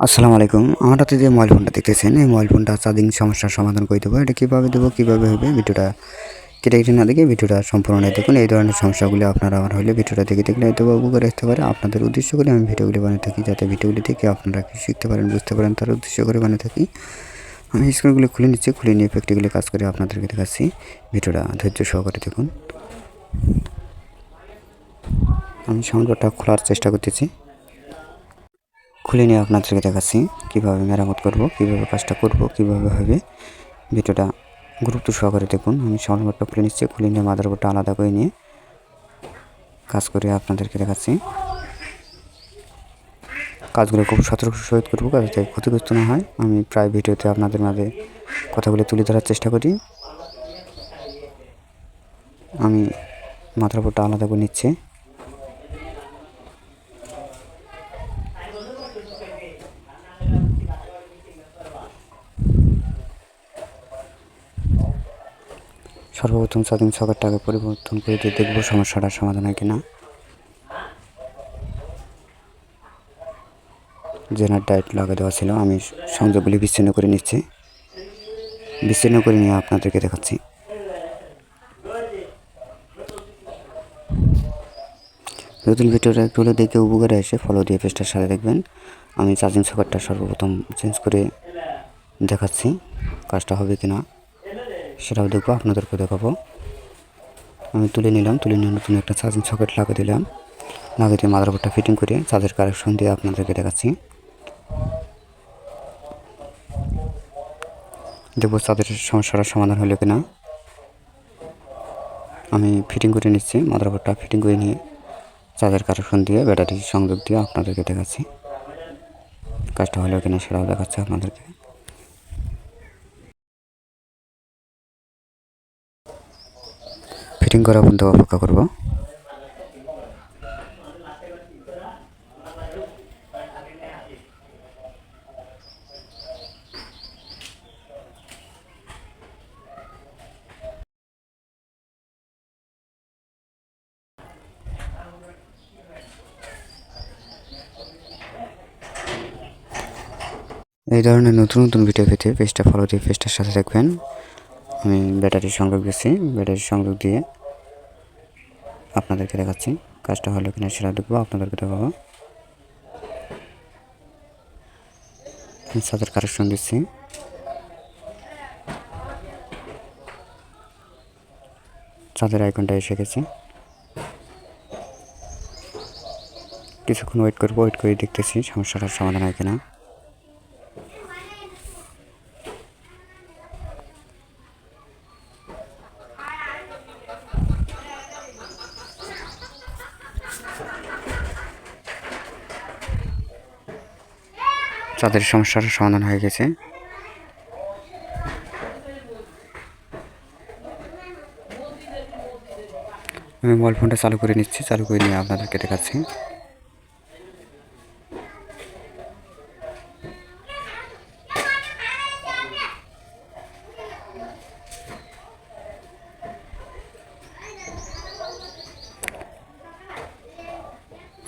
আসসালামু আলাইকুম। আমার হাতে যে মোবাইল ফোনটা দেখতেছেন, এই মোবাইল ফোনটা চার্জিং সমস্যার সমাধান করে দেবো। এটা কীভাবে দেবো, কীভাবে হবে, ভিডিওটা কেটে কেটে না দেখে ভিডিওটা সম্পূর্ণ দেখুন। এই ধরনের সমস্যাগুলি আপনারা আমার হলে ভিডিওটা দেখে দেখলে হয়তো উপকার আসতে পারে। আপনাদের উদ্দেশ্য করে আমি ভিডিওগুলি বানিয়ে থাকি, যাতে ভিডিওগুলি দেখে আপনারা কি শিখতে পারেন, বুঝতে পারেন, তার উদ্দেশ্য করে বানিয়ে থাকি। আমি স্ক্রিনগুলি খুলে নিচ্ছি, খুলে নিয়ে প্র্যাকটিক্যালি কাজ করে আপনাদেরকে দেখাচ্ছি। ভিডিওটা ধৈর্য সহকারে দেখুন। আমি সাউন্ডবারটা খোলার চেষ্টা করতেছি, খুলে নিয়ে আপনাদেরকে দেখাচ্ছি কীভাবে মেরামত করব, কীভাবে কাজটা করব, কীভাবে হবে। ভিডিওটা গুরুত্ব সহকারে দেখুন। আমি সাউন্ডবারটা খুলে নিচ্ছি, খুলে নিয়ে মাদারবোর্ডটা আলাদা করে নিয়ে কাজ করে আপনাদেরকে দেখাচ্ছি। কাজগুলো খুব সতর্কতার সহিত করবো, যাতে ক্ষতিগ্রস্ত না হয়। আমি প্রায় ভিডিওতে আপনাদের মাঝে কথাগুলো তুলে ধরার চেষ্টা করি। আমি মাদারবোর্ডটা আলাদা করে নিচ্ছি। সর্বপ্রথম চার্জিং সকেটটাকে পরিবর্তন করে দিয়ে দেখব সমস্যাটার সমাধান হয় কিনা। জেনারেট ডাইট লাগা দেওয়া ছিল, আমি সংযোগগুলি বিচ্ছিন্ন করে নিচ্ছি। বিচ্ছিন্ন করে নিয়ে আপনাদেরকে দেখাচ্ছি। নতুন ভিডিওটা একটু হলে দেখে উপকারে এসে ফলো দিয়ে পেজটার সাথে দেখবেন। আমি চার্জিং সকেটটা সর্বপ্রথম চেঞ্জ করে দেখাচ্ছি, কাজটা হবে কিনা সেটাও দেখবো, আপনাদেরকে দেখাবো। আমি তুলে নিলাম, তুলে নিয়ে নতুন একটা চার্জিং সকেট লাগিয়ে দিলাম। লাগিয়ে দিয়ে মাদারবোর্ডটা ফিটিং করে চার্জের কানেকশন দিয়ে আপনাদেরকে দেখাচ্ছি। দেখবো চার্জের সমস্যাটার সমাধান হলো কিনা। আমি ফিটিং করে নিচ্ছি, মাদারবোর্ডটা ফিটিং করে নিয়ে চার্জের কানেকশন দিয়ে ব্যাটারি সংযোগ দিয়ে আপনাদেরকে দেখাচ্ছি। কাজটা হলো কিনা সেটাও দেখাচ্ছে আপনাদেরকে। ফিটিং করা পর্যন্ত অপেক্ষা করব। এই ধরনের নতুন নতুন ভিডিও পেতে পেজটা ফলো দিয়ে পেজটার সাথে দেখবেন। আমি ব্যাটারির সংযোগ দিচ্ছি, ব্যাটারির সংযোগ দিয়ে আপনাদেরকে দেখাচ্ছি। কাজটা হলো কিনা সেটা দেখবো, আপনাদেরকে দেখাবো। আমি চার্জের কানেকশন দিচ্ছি। চার্জের আইকনটা এসে গেছে। কিছুক্ষণ ওয়েট করবো, ওয়েট করে দেখতেছি সমস্যাটার সমাধান হয় কিনা। চার্জের সমস্যাটার সমাধান হয়ে গেছে। আমি মোবাইল ফোনটা চালু করে নিচ্ছি, চালু করে নিয়ে আপনাদেরকে দেখাচ্ছি।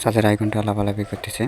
চার্জের আইকনটা লাফালাফি করতেছে।